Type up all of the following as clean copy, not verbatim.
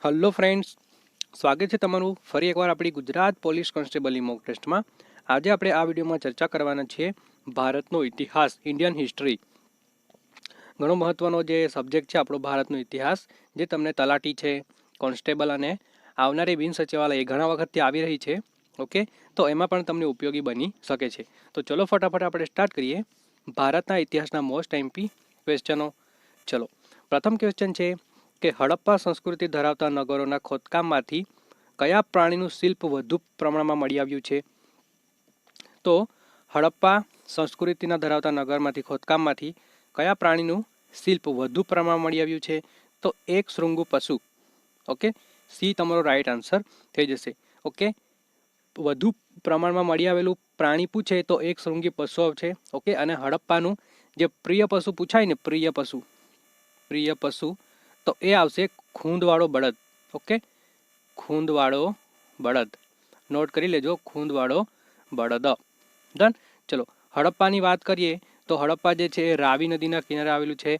Hello friends, સ્વાગત છે તમારું ફરી એકવાર આપણી ગુજરાત પોલીસ કોન્સ્ટેબલની મોક ટેસ્ટમાં. આજે આપણે આ વિડીયોમાં ચર્ચા કરવાના છીએ ભારતનો ઇતિહાસ, ઇન્ડિયન હિસ્ટ્રી. ઘણો મહત્વનો જે સબ્જેક્ટ છે આપણો ભારતનો ઇતિહાસ, જે તમને તલાટી છે, કોન્સ્ટેબલ અને આવનારી બિન સચિવાલય ઘણા વખતથી આવી રહી છે. ઓકે, તો એમાં પણ તમને ઉપયોગી બની શકે છે. તો ચલો ફટાફટ આપણે સ્ટાર્ટ કરીએ ભારતના ઇતિહાસના મોસ્ટ એમપી ક્વેશ્ચનો. ચલો, પ્રથમ ક્વેશ્ચન છે કે હડપ્પા સંસ્કૃતિ ધરાવતા નગરોના ખોદકામમાંથી કયા પ્રાણીનું શિલ્પ વધુ પ્રમાણમાં મળી આવ્યું છે? તો હડપ્પા સંસ્કૃતિના ધરાવતા નગરમાંથી ખોદકામમાંથી કયા પ્રાણીનું શિલ્પ વધુ પ્રમાણમાં મળી આવ્યું છે? તો એક શૃંગુ પશુ. ઓકે, સી તમારો રાઈટ આન્સર થઈ જશે. ઓકે, વધુ પ્રમાણમાં મળી આવેલું પ્રાણી પૂછે તો એક શૃંગી પશુ છે. ઓકે, અને હડપ્પાનું જે પ્રિય પશુ પૂછાય ને, પ્રિય પશુ તો એ આવશે ખૂંદવાળો બળદ. ઓકે, ખૂંદવાળો બળદ, નોટ કરી લેજો, ખૂંદવાળો બળદ. ડન. ચલો, હડપ્પાની વાત કરીએ તો હડપ્પા જે છે એ રાવી નદીના કિનારે આવેલું છે.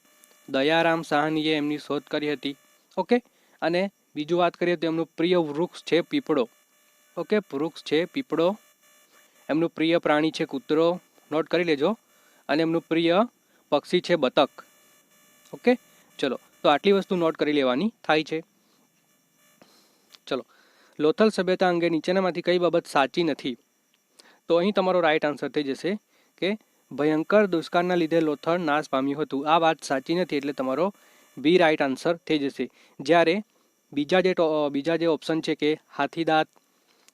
દયારામ સાહનીએ એમની શોધ કરી હતી. ઓકે, અને બીજું વાત કરીએ તો એમનું પ્રિય વૃક્ષ છે પીપળો. ઓકે, વૃક્ષ છે પીપળો. એમનું પ્રિય પ્રાણી છે કૂતરો, નોટ કરી લેજો. અને એમનું પ્રિય પક્ષી છે બતક. ઓકે, ચલો, તો આટલી વસ્તુ નોટ કરી લેવાની થાય છે. ચલો, લોથલ સભ્યતા અંગે નીચેનામાંથી કઈ બાબત સાચી નથી? તો અહીં તમારો રાઈટ આન્સર થઈ જશે કે ભયંકર દુષ્કાળના લીધે લોથલ નાશ પામ્યું હતું. આ વાત સાચી નથી, એટલે તમારો બી રાઈટ આન્સર થઈ જશે. જ્યારે બીજા જે ઓપ્શન છે કે હાથીદાંત,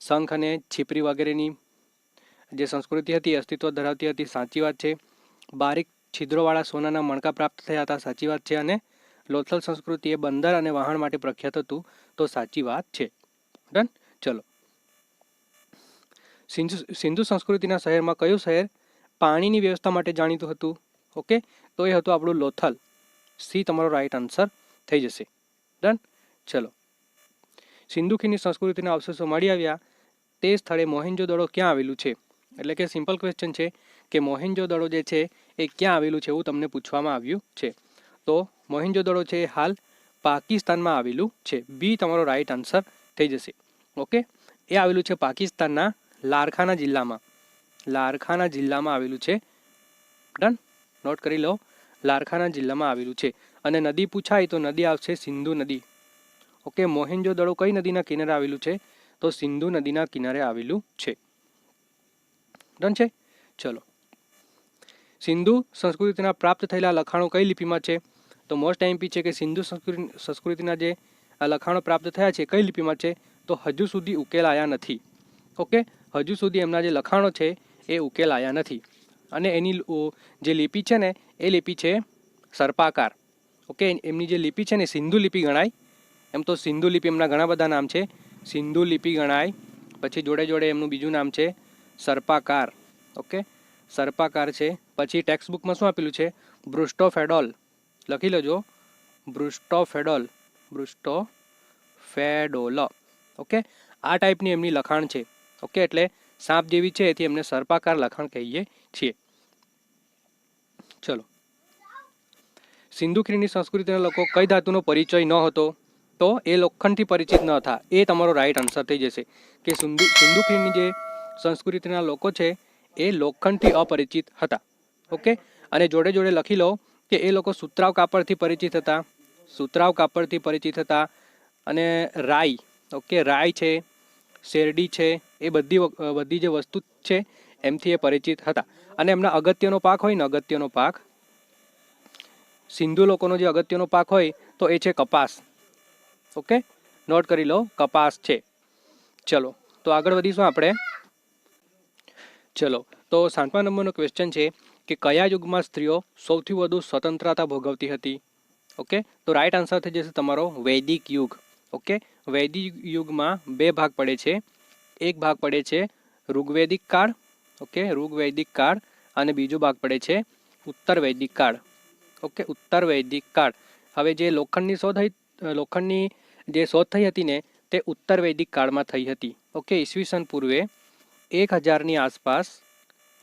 શંખ અને છીપરી વગેરેની જે સંસ્કૃતિ હતી અસ્તિત્વ ધરાવતી હતી, સાચી વાત છે. બારીક છિદ્રોવાળા સોનાના મણકા પ્રાપ્ત થયા હતા, સાચી વાત છે. અને લોથલ સંસ્કૃતિ એ બંદર અને વહાણ માટે પ્રખ્યાત હતું, તો સાચી વાત છે. ડન. ચલો, સિંધુ સંસ્કૃતિના શહેરમાં કયું શહેર પાણીની વ્યવસ્થા માટે જાણીતું હતું? ઓકે, તો એ હતું આપણું લોથલ. સી તમારો રાઈટ આન્સર થઈ જશે. ડન. ચલો, સિંધુ ખીણની સંસ્કૃતિના અવશેષો મળી આવ્યા તે સ્થળે મોહેન્જો-દડો ક્યાં આવેલું છે? એટલે કે સિમ્પલ ક્વેશ્ચન છે કે મોહેન્જો-દડો જે છે એ ક્યાં આવેલું છે એવું તમને પૂછવામાં આવ્યું છે. તો મોહેન્જો-દડો છે એ હાલ પાકિસ્તાનમાં આવેલું છે. બી તમારો રાઈટ આન્સર થઈ જશે. ઓકે, એ આવેલું છે પાકિસ્તાનના લારખાના જિલ્લામાં આવેલું છે. ડન, નોટ કરી લો, લારખાના જિલ્લામાં આવેલું છે. અને નદી પૂછાય તો નદી આવશે સિંધુ નદી. ઓકે, મોહેન્જો-દડો કઈ નદીના કિનારે આવેલું છે? તો સિંધુ નદીના કિનારે આવેલું છે. ડન છે. ચલો, સિંધુ સંસ્કૃતિના પ્રાપ્ત થયેલા લખાણો કઈ લિપિમાં છે? તો મોસ્ટ એમપી છે કે સિંધુ સંસ્કૃતિના જે લખાણો પ્રાપ્ત થયા છે કઈ લિપિમાં છે? તો હજુ સુધી ઉકેલાયા નથી. ઓકે, હજુ સુધી એમના જે લખાણો છે એ ઉકેલાયા નથી. અને એની જે લિપિ છે ને એ લિપિ છે સર્પાકાર. ઓકે, એમની જે લિપિ છે ને સિંધુ લિપિ ગણાય. એમ તો સિંધુ લિપિ એમના ઘણા બધા નામ છે. સિંધુ લિપિ ગણાય, પછી જોડે જોડે એમનું બીજું નામ છે સર્પાકાર. ઓકે, સર્પાકાર છે. પછી ટેક્સ્ટ બુકમાં શું આપેલું છે? બ્રુસ્ટોફેડોલ. લખી લેજો, બ્રુસ્ટોફેડોલ. ઓકે, આ ટાઈપની એમની લખાણ છે. ઓકે, એટલે સાપ જેવી છે એથી એમને સર્પાકાર લખાણ કહીએ છીએ. ચલો, સિંધુ ખીણની સંસ્કૃતિના લોકો કઈ ધાતુનો પરિચય ન હતો? તો એ લોખંડથી પરિચિત ન હતા. એ તમારો રાઈટ આન્સર થઈ જશે કે સિંધુ ખીણની જે સંસ્કૃતિના લોકો છે એ લોખંડથી અપરિચિત હતા. ઓકે, અને જોડે જોડે લખી લો કે એ લોકો સુતરાવ કાપડથી પરિચિત હતા. અને રાઈ, ઓકે, રાઈ છે, શેરડી છે, એ બધી જે વસ્તુ છે એમથી એ પરિચિત હતા. અને એમના અગત્યનો પાક હોય ને, અગત્યનો પાક, સિંધુ લોકોનો જે અગત્યનો પાક હોય તો એ છે કપાસ. ઓકે, નોટ કરી લો, કપાસ છે. ચલો, તો આગળ વધીશું આપણે. ચલો, તો 7મા નંબરનો ક્વેશ્ચન છે કે કયા યુગમાં સ્ત્રીઓ સૌથી વધુ સ્વતંત્રતા ભોગવતી હતી? ઓકે, તો રાઈટ આન્સર થઈ જશે તમારો વૈદિક યુગ. ઓકે, વૈદિક યુગમાં બે ભાગ પડે છે. એક ભાગ પડે છે ઋગ્વૈદિક કાળ. ઓકે, ઋગ્વૈદિક કાળ. અને બીજો ભાગ પડે છે ઉત્તર વૈદિક કાળ. ઓકે, ઉત્તર વૈદિક કાળ. હવે જે લોખંડની જે શોધ થઈ હતી ને તે ઉત્તર વૈદિક કાળમાં થઈ હતી. ઓકે, ઈસવીસન પૂર્વે 1000ની આસપાસ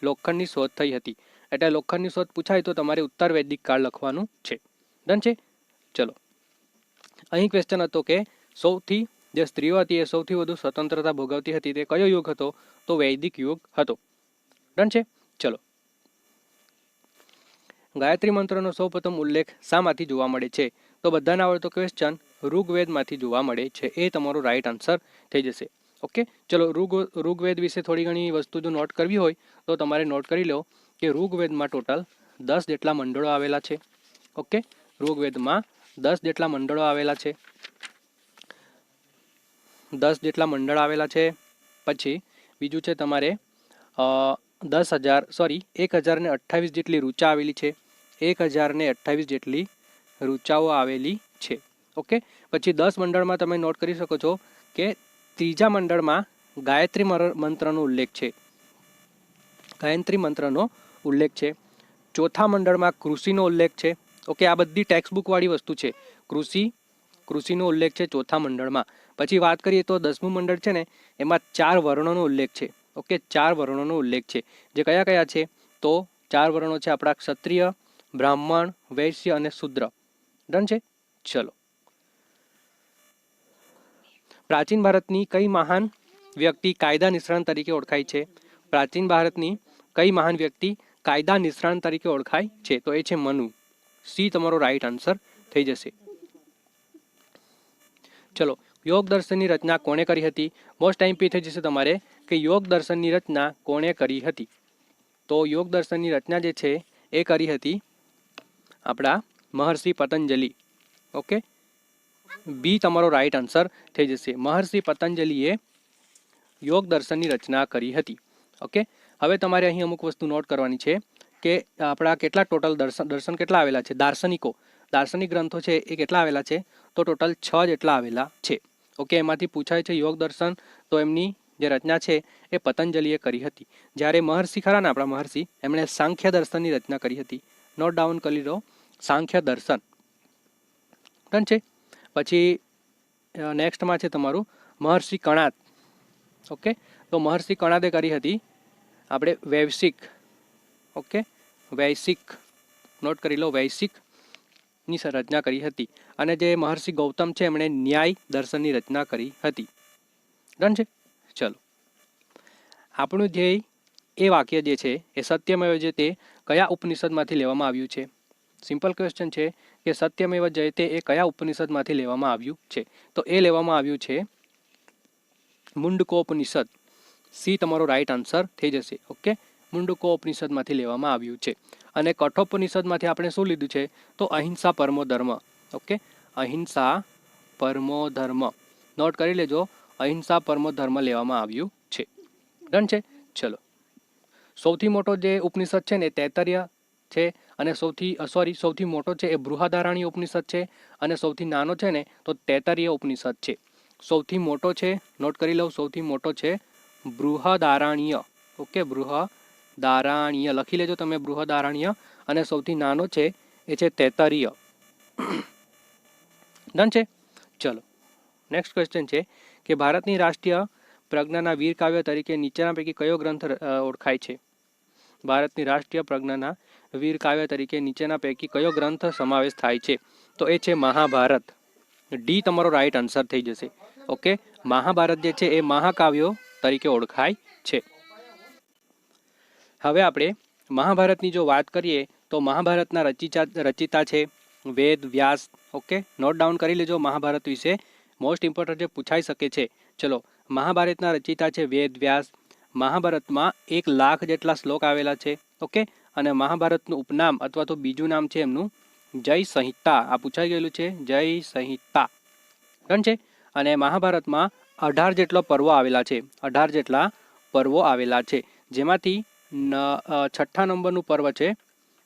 લોખંડની શોધ થઈ હતી. એટલે લોખંડની શોધ પૂછાય તો તમારે ઉત્તર વૈદિક કાળ લખવાનું છે. ડન છે. ચલો, અહીં ક્વેશ્ચન હતો કે સૌથી જે સ્ત્રીઓ હતી એ સૌથી વધુ સ્વતંત્રતા ભોગવતી હતી તે કયો યુગ હતો? તો વૈદિક યુગ હતો. ડન છે. ચલો, ગાયત્રી મંત્રનો સૌપ્રથમ ઉલ્લેખ શામાંથી જોવા મળે છે? તો બધાને આવડતો ક્વેશ્ચન ઋગ્વેદમાંથી જોવા મળે છે. એ તમારો રાઈટ આન્સર થઈ જશે. ઓકે, ચલો ઋગ્વેદ વિશે થોડી ઘણી વસ્તુ જો નોટ કરવી હોય તો તમારે નોટ કરી લો કે ઋગ્વેદમાં ટોટલ 10 જેટલા મંડળો આવેલા છે. ઓકે, ઋગ્વેદમાં 10 જેટલા મંડળો આવેલા છે. 10 જેટલા મંડળ આવેલા છે. પછી બીજું છે તમારે 1028 જેટલી ઋચા આવેલી છે. 1028 જેટલી ઋચાઓ આવેલી છે. ઓકે, પછી 10 મંડળમાં તમે નોટ કરી શકો છો કે ત્રીજા મંડળમાં ગાયત્રી મંત્રનો ઉલ્લેખ છે. ગાયત્રી મંત્રનો ઉલ્લેખ છે. ચોથા મંડળમાં કૃષિનો ઉલ્લેખ છે. ઓકે, આ બધી ટેક્સ્ટ બુક વાળી વસ્તુ છે. કૃષિનો ઉલ્લેખ છે ચોથા મંડળમાં. પછી વાત કરીએ તો 10મું મંડળ છે ને એમાં 4 વર્ણોનો ઉલ્લેખ છે. ઓકે, 4 વર્ણોનો ઉલ્લેખ છે. જે કયા કયા છે? તો 4 વર્ણો છે આપણા ક્ષત્રિય, બ્રાહ્મણ, વૈશ્ય અને શૂદ્ર. ડન છે. ચલો, પ્રાચીન ભારતની કઈ મહાન વ્યક્તિ કાયદા નિષ્ણાત તરીકે ઓળખાય છે? પ્રાચીન ભારતની કઈ મહાન વ્યક્તિ કાયદા નિષ્ણાત તરીકે ઓળખાય છે? તો એ છે મનુ. સી તમારો રાઈટ આન્સર થઈ જશે. ચલો, યોગ દર્શનની રચના કોણે કરી હતી? મોસ્ટ ટાઈમ થઈ જશે તમારે કે યોગ દર્શનની રચના કોણે કરી હતી? તો યોગ દર્શનની રચના જે છે એ કરી હતી આપણા મહર્ષિ પતંજલિ. ઓકે, બી તમારો રાઈટ આન્સર થઈ જશે. મહર્ષિ પતંજલિએ યોગ દર્શનની રચના કરી હતી. ઓકે, હવે તમારે અહીં અમુક વસ્તુ નોટ કરવાની છે કે આપણા કેટલા ટોટલ દર્શન કેટલા આવેલા છે? દાર્શનિક ગ્રંથો છે એ કેટલા આવેલા છે? તો ટોટલ 6 જેટલા આવેલા છે. ઓકે, એમાંથી પૂછાય છે યોગ દર્શન, તો એમની જે રચના છે એ પતંજલિએ કરી હતી. જ્યારે મહર્ષિ ખરા ને આપણા મહર્ષિ, એમણે સાંખ્ય દર્શનની રચના કરી હતી. નોટ ડાઉન કરી લો, સાંખ્ય દર્શન. ડન છે. પછી નેક્સ્ટમાં છે તમારું મહર્ષિ કણાદ. ઓકે, તો મહર્ષિ કણાદે કરી હતી આપણે વૈશિક. ઓકે, વૈશિક નોટ કરી લો, વૈશિકની રચના કરી હતી. અને જે મહર્ષિ ગૌતમ છે એમણે ન્યાય દર્શનની રચના કરી હતી. ડન છે. ચલો, આપણું ધ્યેય એ વાક્ય જે છે એ સત્યમેવ જયતે કયા ઉપનિષદમાંથી લેવામાં આવ્યું છે? સિમ્પલ ક્વેશ્ચન છે કે સત્યમેવ જયતે એ કયા ઉપનિષદમાંથી લેવામાં આવ્યું છે? તો એ લેવામાં આવ્યું છે મુંડકોપનિષદ. સી તમારો રાઈટ આન્સર થઈ જશે. ઓકે, મુંડકોપનિષદમાંથી લેવામાં આવ્યું છે. અને કઠોપનિષદમાંથી આપણે શું લીધું છે? તો અહિંસા પરમો ધર્મ. ઓકે, અહિંસા પરમો ધર્મ નોટ કરી લેજો. અહિંસા પરમો ધર્મ લેવામાં આવ્યું છે. ડન છે. ચલો, સૌથી મોટો જે ઉપનિષદ છે ને તૈત્તરીય છે, અને સૌથી મોટો છે એ બૃહદારણ્ય ઉપનિષદ છે, અને સૌથી નાનો છે ને તો તૈત્તરીય ઉપનિષદ છે. સૌથી મોટો છે નોટ કરી લો, સૌથી મોટો છે બૃહદારણ્ય. ઓકે, બૃહદારણ્ય લખી લેજો તમે, બૃહદારણ્ય. અને સૌથી નાનો છે એ છે તૈત્તરીય. ડન છે. ચલો, નેક્સ્ટ ક્વેશ્ચન છે કે ભારતની રાષ્ટ્રીય પ્રજ્ઞાના વીર કાવ્ય તરીકે નીચેના પૈકી કયો ગ્રંથ ઓળખાય છે? ભારતની રાષ્ટ્રીય પ્રજ્ઞાના વીર કાવ્ય તરીકે નીચેના પૈકી કયો ગ્રંથ સમાવેશ થાય છે? તો એ છે મહાભારત. ડી તમારો રાઈટ આન્સર થઈ જશે. ઓકે, મહાભારત જે છે એ મહાકાવ્યો તરીકે ઓળખાય છે. હવે આપણે મહાભારતની જો વાત કરીએ તો મહાભારતના રચિતા છે વેદ વ્યાસ. ઓકે, નોટ ડાઉન કરી લેજો મહાભારત વિશે, મોસ્ટ ઇમ્પોર્ટન્ટ જે પૂછાઈ શકે છે. ચલો, મહાભારતના રચિતા છે વેદ વ્યાસ. મહાભારતમાં 1 લાખ જેટલા શ્લોક આવેલા છે. ઓકે, અને મહાભારતનું ઉપનામ અથવા તો બીજું નામ છે એમનું જય સંહિતા. આ પૂછાઈ ગયેલું છે, જય સંહિતા. ડન છે. અને મહાભારતમાં 18 જેટલા પર્વો આવેલા છે. 18 જેટલા પર્વો આવેલા છે, જેમાંથી 6થા નંબરનું પર્વ છે.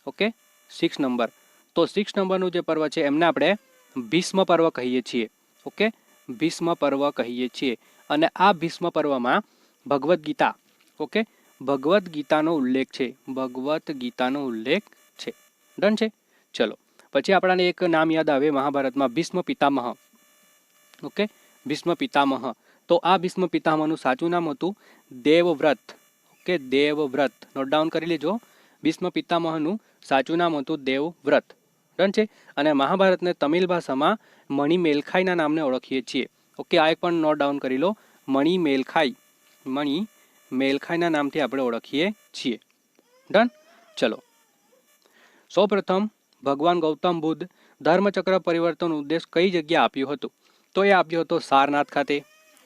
Okay, 6 number. તો 6 નંબરનું જે પર્વ છે એમને આપણે ભીષ્મ પર્વ કહીએ છીએ. ઓકે, ભીષ્મ પર્વ કહીએ છીએ. અને આ ભીષ્મ પર્વમાં ભગવદ્ ગીતા, ઓકે, ભગવદ્ ગીતાનો ઉલ્લેખ છે. ભગવદ્ ગીતાનો ઉલ્લેખ છે. ડન છે. ચલો, પછી આપણાને એક નામ યાદ આવે મહાભારતમાં, ભીષ્મ પિતામહ. ઓકે, ભીષ્મ પિતામહ. તો આ ભીષ્મ પિતામહનું સાચું નામ હતું Devvrat. Okay, Devvrat note down કરી લેજો. ભીષ્મ પિતામહનું સાચું નામ હતું દેવવ્રત. ડન છે. અને મહાભારતને તમિલ ભાષામાં મણિમેલખાઈના નામને ઓળખીએ છીએ. ઓકે, આ એક પણ નોટ ડાઉન કરી લો. મણિ મેલખાઈ, મણિ મેલખાઈના નામથી આપણે ઓળખીએ છીએ. ડન. ચલો, સૌપ્રથમ ભગવાન ગૌતમ બુદ્ધ ધર્મચક્ર પરિવર્તન ઉદ્દેશ કઈ જગ્યા આપ્યું હતું? તો એ આપ્યો હતો સારનાથ ખાતે.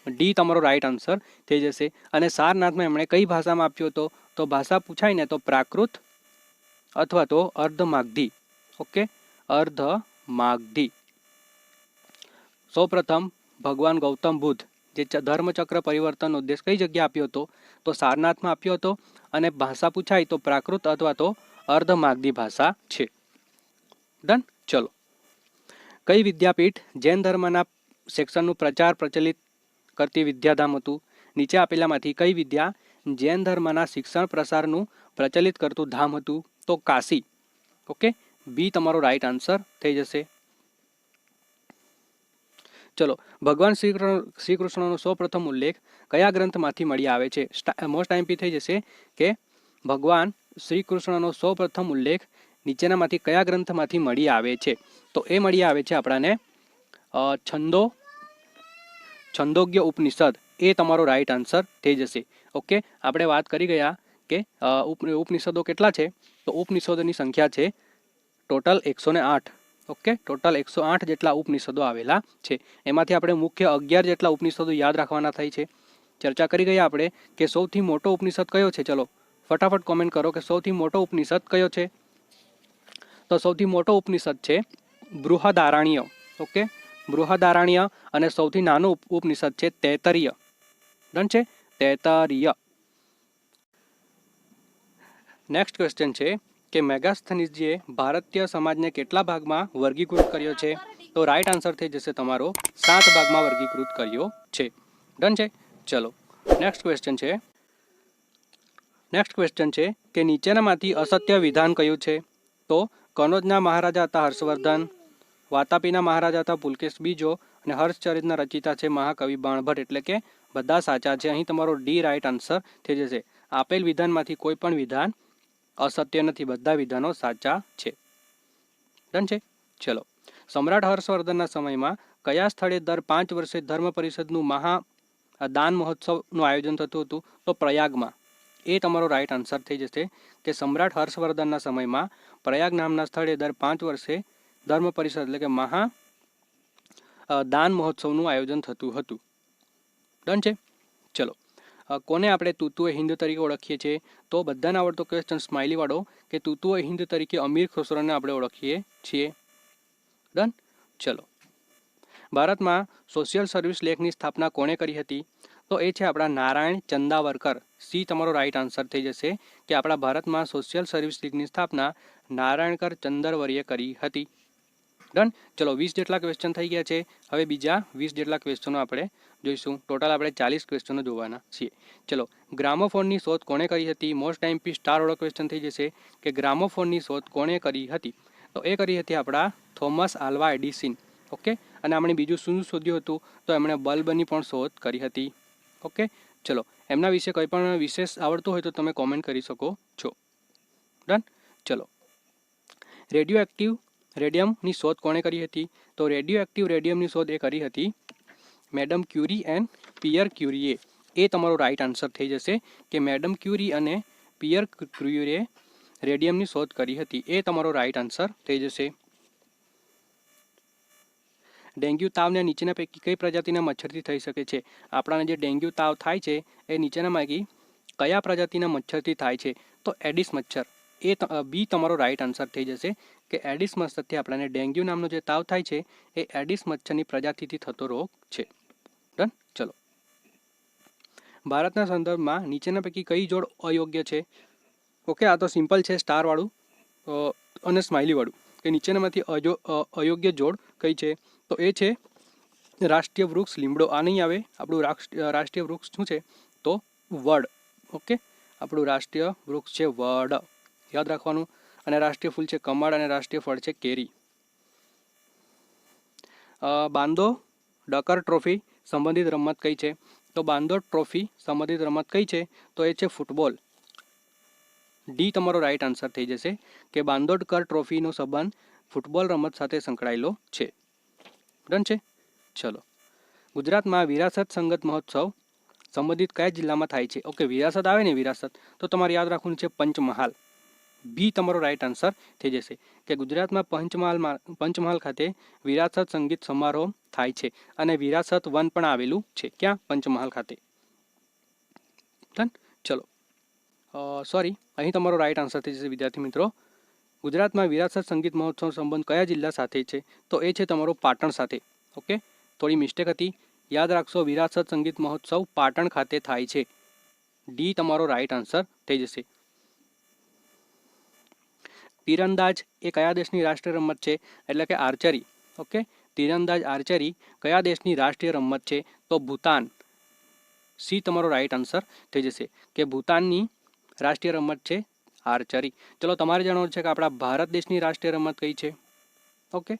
ડી તમારો રાઈટ આન્સર થઈ જશે. અને સારનાથમાં એમણે કઈ ભાષામાં આપ્યો હતો? તો ભાષા પૂછાય ને તો પ્રાકૃત અથવા તો અર્ધમાગધી. ઓકે, અર્ધમાગધી. સૌપ્રથમ ભગવાન ગૌતમ બુદ્ધ જે ધર્મચક્ર પરિવર્તન ઉદ્દેશ કઈ જગ્યા આપ્યો હતો? તો સારનાથમાં આપ્યો હતો. અને ભાષા પૂછાય તો પ્રાકૃત અથવા તો અર્ધમાગધી ભાષા છે. ડન. ચલો, કઈ વિદ્યાપીઠ જૈન ધર્મના શિક્ષણનું પ્રચાર પ્રચલિત કરતી વિદ્યાધામ હતું? નીચે આપેલામાંથી કઈ વિદ્યા જૈન ધર્મના શિક્ષણ પ્રસારનું પ્રચલિત કરતું ધામ હતું? તો કાશી. ઓકે, બી તમારો રાઈટ આન્સર થઈ જશે. ચલો, ભગવાન શ્રી કૃષ્ણનો સૌપ્રથમ ઉલ્લેખ કયા ગ્રંથમાંથી મળી આવે છે? મોસ્ટ આઈમ્પી થઈ જશે કે ભગવાન શ્રી કૃષ્ણનો સૌપ્રથમ ઉલ્લેખ નીચેનામાંથી કયા ગ્રંથમાંથી મળી આવે છે? તો એ મળી આવે છે આપણાને છંદોગ્ય ઉપનિષદ. એ તમારો રાઈટ આન્સર થઈ જશે. ઓકે, આપણે વાત કરી ગયા કે ઉપનિષદો કેટલા છે? તો ઉપનિષદોની સંખ્યા છે ટોટલ 108. ઓકે, ટોટલ 108 જેટલા ઉપનિષદો આવેલા છે. એમાંથી આપણે મુખ્ય 11 જેટલા ઉપનિષદો યાદ રાખવાના થાય છે. ચર્ચા કરી ગયા આપણે કે સૌથી મોટો ઉપનિષદ કયો છે. ચલો ફટાફટ કોમેન્ટ કરો કે સૌથી મોટો ઉપનિષદ કયો છે. તો સૌથી મોટો ઉપનિષદ છે બૃહદારણ્ય. ઓકે, બૃહદારણ્ય. અને સૌથી નાનો ઉપનિષદ છે તૈત્તરીય. ડન છે, તૈત્તરીય. નેક્સ્ટ ક્વેશ્ચન છે કે મેગાસ્થનીસજીએ ભારતીય સમાજને કેટલા ભાગમાં વર્ગીકૃત કર્યો છે? તો રાઈટ આન્સર થઈ જશે તમારો 7 ભાગમાં વર્ગીકૃત કર્યો છે. ડન છે. ચલો, નેક્સ્ટ ક્વેશ્ચન છે કે નીચેનામાંથી અસત્ય વિધાન કયું છે? તો કનોજના મહારાજા હતા હર્ષવર્ધન, વાતાપીના મહારાજા હતા પુલકેશ બીજો, અને હર્ષચરિતના રચિતા છે મહાકવિ બાણભટ્ટ. એટલે કે બધા સાચા છે. અહીં તમારો ડી રાઈટ આન્સર થઈ જશે. આપેલ વિધાનમાંથી કોઈ પણ વિધાન અસત્ય નથી, બધા વિધાનો સાચા છે. ડન છે. ચલો, સમ્રાટ હર્ષવર્ધનના સમયમાં કયા સ્થળે દર 5 વર્ષે ધર્મ પરિષદનું દાન મહોત્સવનું આયોજન થતું હતું? તો પ્રયાગમાં. એ તમારો રાઈટ આન્સર થઈ જશે કે સમ્રાટ હર્ષવર્ધનના સમયમાં પ્રયાગ નામના સ્થળે દર 5 વર્ષે ધર્મ પરિષદ એટલે કે દાન મહોત્સવનું આયોજન થતું હતું. ડન છે. ચલો, કોને આપણે તુતુએ હિન્દ તરીકે ઓળખીએ છીએ? તો બધાને આવડતો ક્વેશ્ચન સ્માઇલી વાળો કે તુતુએ હિન્દ તરીકે અમીર ખુસરોને આપણે ઓળખીએ છીએ. ડન. ચલો, ભારતમાં સોશિયલ સર્વિસ લેખની સ્થાપના કોણે કરી હતી? તો એ છે આપણા નારાયણ ચંદાવરકર. સી તમારો રાઈટ આન્સર થઈ જશે કે આપણા ભારતમાં સોશિયલ સર્વિસ લીગની સ્થાપના નારાયણકર ચંદરવરીએ કરી હતી. ડન. ચલો, 20 જેટલા ક્વેશ્ચન થઈ ગયા છે. હવે બીજા 20 જેટલા ક્વેશ્ચનો આપણે જોઈશું. ટોટલ આપણે 40 ક્વેશ્ચનો જોવાના છીએ. ચલો, ગ્રામોફોનની શોધ કોણે કરી હતી? મોસ્ટ આઈમ્પી સ્ટાર વાળો ક્વેશ્ચન થઈ જશે કે ગ્રામોફોનની શોધ કોણે કરી હતી? તો એ કરી હતી આપણા થોમસ આલ્વા એડિસન. ઓકે, અને આપણે બીજું શું શોધ્યું હતું? તો એમણે બલ્બની પણ શોધ કરી હતી. ઓકે, ચલો, એમના વિશે કંઈ પણ વિશેષ આવડતું હોય તો તમે કોમેન્ટ કરી શકો છો. ડન. ચલો, રેડિયમની શોધ કોણે કરી હતી? તો રેડિયો એક્ટિવ રેડિયમની શોધ એ કરી હતી મેડમ ક્યુરી એન્ડ પિયર ક્યુરીએ. એ તમારો રાઈટ આન્સર થઈ જશે કે મેડમ ક્યુરી અને પિયર ક્યુરીએ રેડિયમની શોધ કરી હતી. એ તમારો રાઈટ આન્સર થઈ જશે. ડેન્ગ્યુ તાવને નીચેના પૈકી કઈ પ્રજાતિના મચ્છરથી થઈ શકે છે? આપણાને જે ડેન્ગ્યુ તાવ થાય છે એ નીચેનામાંથી કયા પ્રજાતિના મચ્છરથી થાય છે? તો એડિસ મચ્છર. એ બી તમારો રાઈટ આન્સર થઈ જશે કે એડિસ મચ્છરથી આપણને ડેન્ગ્યુ નામનો જે તાવ થાય છે એ એડિસ મચ્છરની પ્રજાતિથી થતો રોગ છે. ડન. ચલો, ભારતના સંદર્ભમાં નીચેના પૈકી કઈ જોડ અયોગ્ય છે? ઓકે, આ તો સિમ્પલ છે, સ્ટારવાળું અને સ્માઇલીવાળું કે નીચેનામાંથી અયોગ્ય જોડ કઈ છે? તો એ છે રાષ્ટ્રીય વૃક્ષ લીમડો. આ નહીં આવે. આપણું રાષ્ટ્રીય વૃક્ષ શું છે? તો વડ. ઓકે, આપણું રાષ્ટ્રીય વૃક્ષ છે વડ, યાદ રાખવાનું. અને રાષ્ટ્રીય ફૂલ છે કમળ અને રાષ્ટ્રીય ફળ છે કેરી. બાંદો ડકર ટ્રોફી સંબંધિત રમત કઈ છે? તો બાંદો ટ્રોફી સંબંધિત રમત કઈ છે? તો એ છે ફૂટબોલ. ડી તમારો રાઈટ આન્સર થઈ જશે કે બાંદોડકર ટ્રોફીનો સંબંધ ફૂટબોલ રમત સાથે સંકળાયેલો છે. ડન છે. ચલો, ગુજરાતમાં વિરાસત સંગીત મહોત્સવ સંબંધિત કયા જિલ્લામાં થાય છે? ઓકે, વિરાસત આવે ને વિરાસત, તો તમારે યાદ રાખવાનું છે પંચમહાલ. બી તમારો રાઈટ આન્સર થઈ જશે કે ગુજરાતમાં પંચમહાલ ખાતે વિરાસત સંગીત સમારોહ થાય છે અને વિરાસત વન પણ આવેલું છે. ક્યાં? પંચમહાલ ખાતે. ડન. ચલો, સોરી, અહીં તમારો રાઈટ આન્સર થઈ જશે વિદ્યાર્થી મિત્રો. ગુજરાતમાં વિરાસત સંગીત મહોત્સવ સંબંધ કયા જિલ્લા સાથે છે? તો એ છે તમારો પાટણ સાથે. ઓકે, થોડી મિસ્ટેક હતી, યાદ રાખશો. વિરાસત સંગીત મહોત્સવ પાટણ ખાતે થાય છે. ડી તમારો રાઈટ આન્સર થઈ જશે. તીરંદાજ એ કયા દેશની રાષ્ટ્રીય રમત છે? એટલે કે આર્ચરી. ઓકે, તીરંદાજ આર્ચરી કયા દેશની રાષ્ટ્રીય રમત છે? તો ભૂતાન. સી તમારો રાઈટ આન્સર થઈ જશે કે ભૂતાનની રાષ્ટ્રીય રમત છે આર્ચરી. ચલો, તમારે જાણવું છે કે આપણા ભારત દેશની રાષ્ટ્રીય રમત કઈ છે? ઓકે,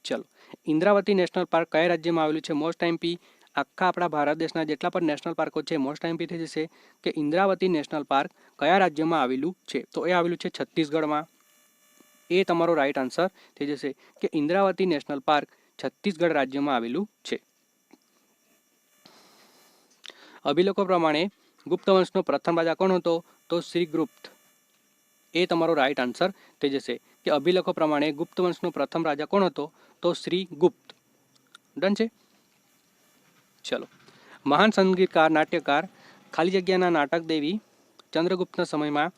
ચલો, ઇન્દ્રાવતી નેશનલ પાર્ક કયા રાજ્યમાં આવેલું છે? Most MP. આખા આપણા ભારત દેશના જેટલા પણ નેશનલ પાર્કો છે મોસ્ટ એમપી થઈ જશે કે ઇન્દ્રાવતી નેશનલ પાર્ક કયા રાજ્યમાં આવેલું છે? તો એ આવેલું છે છત્તીસગઢમાં. એ તમારો રાઈટ આન્સર થઈ જશે કે ઇન્દ્રાવતી નેશનલ પાર્ક છત્તીસગઢ રાજ્યમાં આવેલું છે. અભિલેખો પ્રમાણે ગુપ્ત વંશનો પ્રથમ રાજા કોણ હતો? તો શ્રીગુપ્ત. એ તમારો રાઈટ આન્સર થઈ જશે કે અભિલેખો પ્રમાણે ગુપ્ત વંશનો પ્રથમ રાજા કોણ હતો? તો શ્રીગુપ્ત. ડન છે. ચલો, મહાન સંગીતકાર નાટ્યકાર ખાલી જગ્યાના નાટક દેવી ચંદ્રગુપ્તના સમયમાં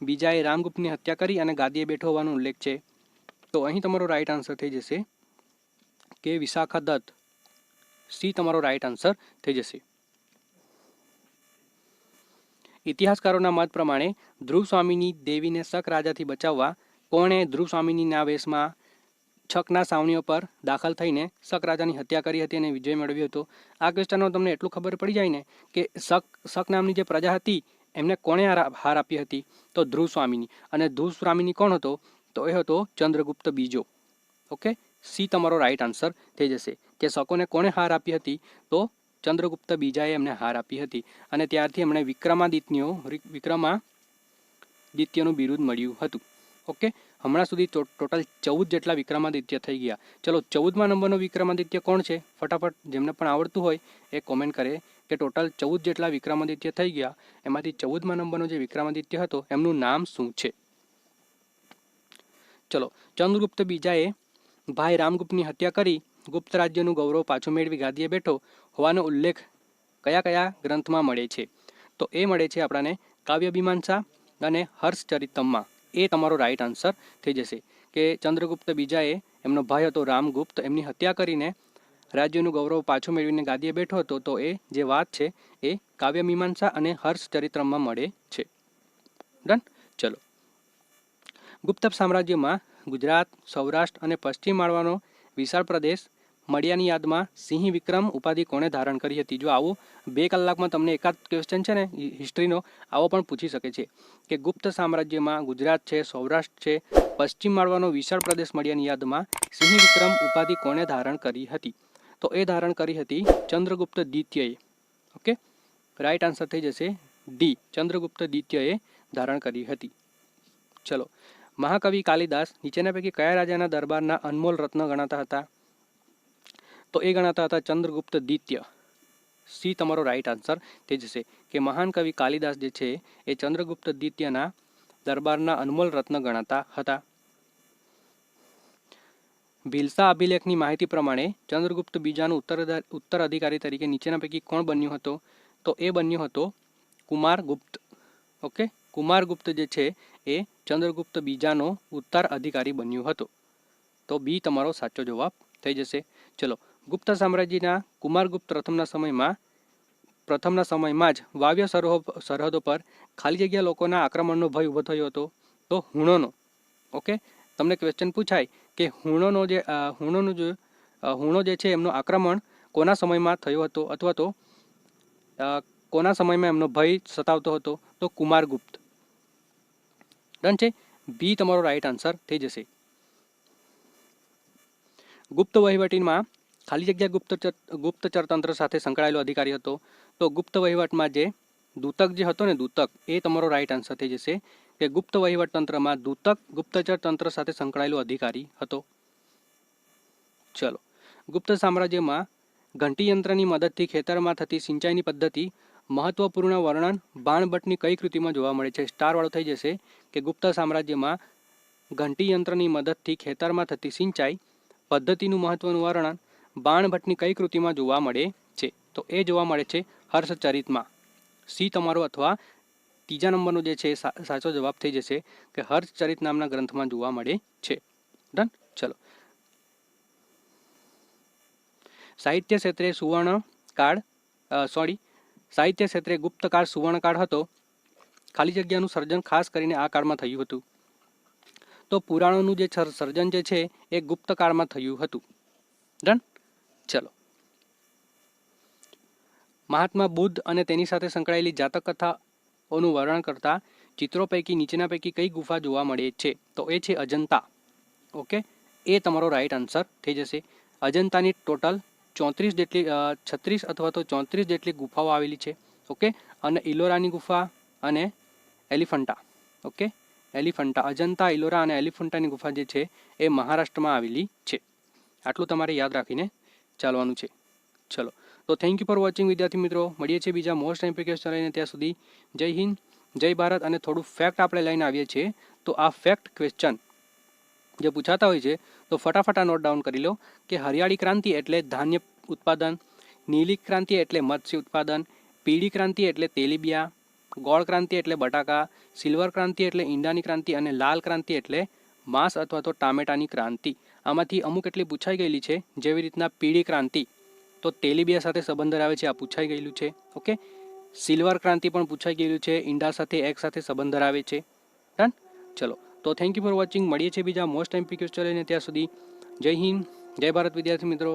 બીજાએ રામગુપ્તની હત્યા કરી અને ગાદીએ બેઠો હોવાનો ઉલ્લેખ છે. તો અહીં તમારો રાઈટ આન્સર થઈ જશે કે વિશાખા દત્ત. સી તમારો રાઈટ આન્સર થઈ જશે. ઇતિહાસકારોના મત પ્રમાણે ધ્રુવ સ્વામીની દેવીને શક રાજાથી બચાવવા કોણે ધ્રુવ સ્વામીનીના વેશમાં છકના સાવણીઓ પર દાખલ થઈને શક રાજાની હત્યા કરી હતી અને વિજય મેળવ્યો હતો? આ ક્વેશ્ચનમાં તમને એટલું ખબર પડી જાય ને કે શક નામની જે પ્રજા હતી એમને કોણે હાર આપી હતી? તો ધ્રુવ સ્વામીની. અને ધ્રુવ સ્વામીની કોણ હતો? તો એ હતો ચંદ્રગુપ્ત બીજો. ઓકે, સી તમારો રાઈટ આન્સર થઈ જશે કે શકોને કોણે હાર આપી હતી? તો ચંદ્રગુપ્ત બીજાએ એમને હાર આપી હતી અને ત્યારથી એમણે વિક્રમાદિત્યનું બિરુદ મળ્યું હતું. ઓકે, હમણાં સુધી ટોટલ 14 જેટલા વિક્રમાદિત્ય થઈ ગયા. ચલો, 14મા નંબરનો વિક્રમાદિત્ય કોણ છે? ફટાફટ જેમને પણ આવડતું હોય એ કોમેન્ટ કરે કે ટોટલ 14 જેટલા વિક્રમાદિત્ય થઈ ગયા, એમાંથી 14મા નંબરનો જે વિક્રમાદિત્ય હતો એમનું નામ શું છે? ચલો, ચંદ્રગુપ્ત બીજાએ ભાઈ રામગુપ્તની હત્યા કરી ગુપ્ત રાજ્યનું ગૌરવ પાછું મેળવી ગાદીએ બેઠો હોવાનો ઉલ્લેખ કયા કયા ગ્રંથમાં મળે છે? તો એ મળે છે આપણાને કાવ્યમીમાંસા અને હર્ષચરિતમમાં. એ તમારો રાઈટ આન્સર થઈ જશે કે ચંદ્રગુપ્ત બીજાએ એમનો ભાઈ હતો રામગુપ્ત, એમની હત્યા કરીને રાજ્યનું ગૌરવ પાછું મેળવીને ગાદીએ બેઠો હતો. તો એ જે વાત છે એ કાવ્યમીમાંસા અને હર્ષચરિત્રમમાં મળે છે. ડન. ચલો, ગુપ્ત સામ્રાજ્યમાં ગુજરાત, સૌરાષ્ટ્ર અને પશ્ચિમ માળવાનો વિશાળ પ્રદેશ મળ્યાની યાદમાં સિંહ વિક્રમ ઉપાધિ કોણે ધારણ કરી હતી? જો આવું 2 કલાકમાં તમને એકાદ ક્વેશ્ચન છે ને હિસ્ટ્રીનો આવો પણ પૂછી શકે છે કે ગુપ્ત સામ્રાજ્યમાં ગુજરાત છે, સૌરાષ્ટ્ર છે, પશ્ચિમ માળવાનો વિશાળ પ્રદેશ મળ્યાની યાદમાં સિંહ વિક્રમ ઉપાધિ કોણે ધારણ કરી હતી? તો એ ધારણ કરી હતી ચંદ્રગુપ્ત દ્વિતીયએ. ઓકે, રાઈટ આન્સર થઈ જશે ડી, ચંદ્રગુપ્ત દ્વિતીયએ ધારણ કરી હતી. ચલો, મહાકવિ કાલિદાસ નીચેના પૈકી કયા રાજાના દરબારના અનમોલ રત્ન ગણાતા હતા? તો એ ગણાતા હતા ચંદ્રગુપ્ત દ્વિતીય. સી તમારો રાઈટ આન્સર થઈ જશે કે મહાન કવિ કાલિદાસ જે છે એ ચંદ્રગુપ્ત દ્વિતીયના દરબારના અનમોલ રત્ન ગણાતા હતા. ભિલસા અભિલેખની માહિતી પ્રમાણે ચંદ્રગુપ્ત બીજાનું ઉત્તરાધિકારી તરીકે નીચેના પૈકી કોણ બન્યો હતો? તો એ બન્યો હતો કુમારગુપ્ત. ઓકે, કુમારગુપ્ત જે છે એ ચંદ્રગુપ્ત બીજાનો ઉત્તરાધિકારી બન્યો હતો. તો બી તમારો સાચો જવાબ થઈ જશે. ચલો, ગુપ્ત સામ્રાજ્યના કુમારગુપ્ત પ્રથમના સમયમાં જ વાવ્ય સરહદો પર ખાલી જગ્યા લોકોના આક્રમણનો ભય ઊભો થયો હતો. તો હુણોનો. ઓકે, તમને ક્વેશ્ચન પૂછાય કે હુણો જે છે એમનું આક્રમણ કોના સમયમાં થયો હતો અથવા તો કોના સમયમાં એમનો ભય સતાવતો હતો? તો કુમારગુપ્ત. ડન છે. બી તમારો રાઈટ આન્સર થઈ જશે. ગુપ્ત વહીવટીમાં ખાલી જગ્યા ગુપ્તચર તંત્ર સાથે સંકળાયેલો અધિકારી હતો. તો ગુપ્ત વહીવટમાં જે દૂતક જે હતો ને દૂતક, એ તમારો રાઈટ આન્સર થઈ જશે કે ગુપ્ત વહીવટ તંત્રમાં દૂતક ગુપ્તચર તંત્ર સાથે સંકળાયેલો અધિકારી હતો. ચલો, ગુપ્ત સામ્રાજ્યમાં ઘંટી યંત્રની મદદથી ખેતરમાં થતી સિંચાઈની પદ્ધતિ મહત્વપૂર્ણ વર્ણન બાણભટ્ટની કઈ કૃતિમાં જોવા મળે છે? સ્ટારવાળો થઈ જશે કે ગુપ્ત સામ્રાજ્યમાં ઘંટી યંત્રની મદદથી ખેતરમાં થતી સિંચાઈ પદ્ધતિનું મહત્વનું વર્ણન બાણભટ્ટની કઈ કૃતિમાં જોવા મળે છે? તો એ જોવા મળે છે હર્ષચરિતમાં. સી તમારો અથવા ત્રીજા નંબરનો જે છે સાચો જવાબ થઈ જશે કે હર્ષચરિત નામના ગ્રંથમાં જોવા મળે છે. ડન. ચલો. સાહિત્ય ક્ષેત્રે સુવર્ણકાળ સાહિત્ય ક્ષેત્રે ગુપ્તકાળ સુવર્ણકાળ હતો. ખાલી જગ્યાનું સર્જન ખાસ કરીને આ કાળમાં થયું હતું. તો પુરાણોનું જે સર્જન જે છે એ ગુપ્તકાળમાં થયું હતું. ડન. ચલો. મહાત્મા બુદ્ધ અને તેની સાથે સંકળાયેલી જાતક કથાઓનું વર્ણન કરતા ચિત્રો પૈકી નીચેના પૈકી કઈ ગુફા જોવા મળે છે? તો એ છે અજંતા. ઓકે, એ તમારો રાઈટ આન્સર થઈ જશે. અજંતાની ટોટલ 36 અથવા તો 34 જેટલી ગુફાઓ આવેલી છે. ઓકે, અને ઇલોરાની ગુફા અને એલિફન્ટા. ઓકે, એલિફન્ટા, અજંતા, ઇલોરા અને એલિફન્ટાની ગુફા જે છે એ મહારાષ્ટ્રમાં આવેલી છે. આટલું તમારે યાદ રાખીને ચાલવાનું છે. ચલો, તો થેન્ક યુ ફોર વોચિંગ વિદ્યાર્થી મિત્રો. મળીએ છીએ બીજા મોસ્ટ ઇમ્પોર્ટન્ટ લઈને. ત્યાં સુધી જય હિન્દ, જય ભારત. અને થોડું ફેક્ટ આપણે લઈને આવીએ છીએ. તો આ ફેક્ટ ક્વેશ્ચન જે પૂછાતા હોય છે તો ફટાફટ નોટ ડાઉન કરી લો કે હરિયાળી ક્રાંતિ એટલે ધાન્ય ઉત્પાદન, નીલી ક્રાંતિ એટલે મત્સ્ય ઉત્પાદન, પીળી ક્રાંતિ એટલે તેલીબિયા, ગોળ ક્રાંતિ એટલે બટાકા, સિલ્વર ક્રાંતિ એટલે ઈંડાની ક્રાંતિ અને લાલ ક્રાંતિ એટલે માંસ અથવા તો ટામેટાની ક્રાંતિ. આમાંથી અમુક એટલી પૂછાઈ ગયેલી છે, જેવી રીતના પીળી ક્રાંતિ તો તેલીબિયા સાથે સંબંધ ધરાવે છે, આ પૂછાઈ ગયેલું છે. ઓકે, સિલ્વર ક્રાંતિ પણ પૂછાઈ ગયેલું છે, ઈંડા સાથે એક સાથે સંબંધ ધરાવે છે. ડન. ચલો, તો થેન્ક યુ ફોર વોચિંગ. મળીએ છીએ બીજા મોસ્ટ એમપીક્યુ લઈને. ત્યાં સુધી જય હિન્દ, જય ભારત વિદ્યાર્થી મિત્રો.